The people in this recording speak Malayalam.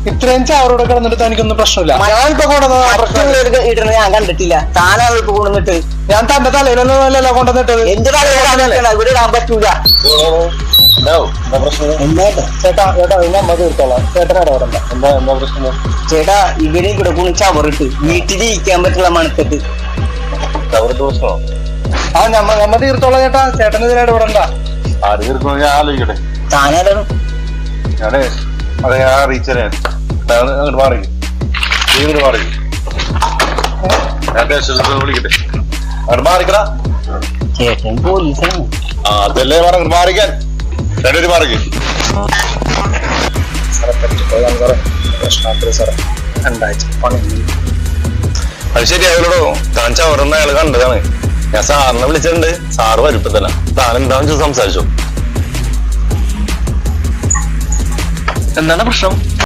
ഇത്രയും ചാവറോടെ കിടന്നിട്ട് എനിക്കൊന്നും പ്രശ്നമില്ല. ഇടുന്നത് ഞാൻ കണ്ടിട്ടില്ല. താനാണ് ഇപ്പൊ കൊണ്ടുവന്നിട്ട്. ഞാൻ തന്റെ തലയിലൊന്നുമല്ലല്ലോ കൊണ്ടുവന്നിട്ടത്. എന്റെ തലയിലാണ് ഇവിടെ ഇടാൻ പറ്റൂല. ചേട്ടാ അമ്മ തീർത്തോളാം. ചേട്ടനോട് പറയണ്ട. എന്താ പ്രശ്നം? ചേട്ടാ ഇവിടെ ഇവിടെ കൊണ്ട് ചവറിട്ട് വീട്ടിൽ ഇരിക്കാൻ പറ്റുള്ള മണത്തിട്ട് നമ്മ തീർത്തോളാം ചേട്ടാ. ചേട്ടന് ഇതിനായിട്ട് വിടണ്ട. ആര് തീർക്കുന്നു ഞാൻ ആലോചിക്കട്ടെ. താനാരാണ്? ഞാനേ അതെ ഞാൻ അറിയിച്ചേ അങ്ങോട്ട് മാറി ഇങ്ങോട്ട് മാറി വിളിക്കട്ടെ. അങ്ങോട്ട് മാറിക്കടാ. ചേട്ടൻ പോലീസാണ്. അതല്ലേ പറഞ്ഞ മാറിക്കാൻ രണ്ടൊരു മാറിക്ക്. അത് ശരിയാവില്ലടോ. താൻ ചവറുന്ന അയാൾ കണ്ടതാണ്. ഞാൻ സാറിനെ വിളിച്ചിട്ടുണ്ട്. സാറ് വരുമ്പോ തന്നെ താൻ എന്താണെന്ന് സംസാരിച്ചോ. എന്താണ് പ്രശ്നം?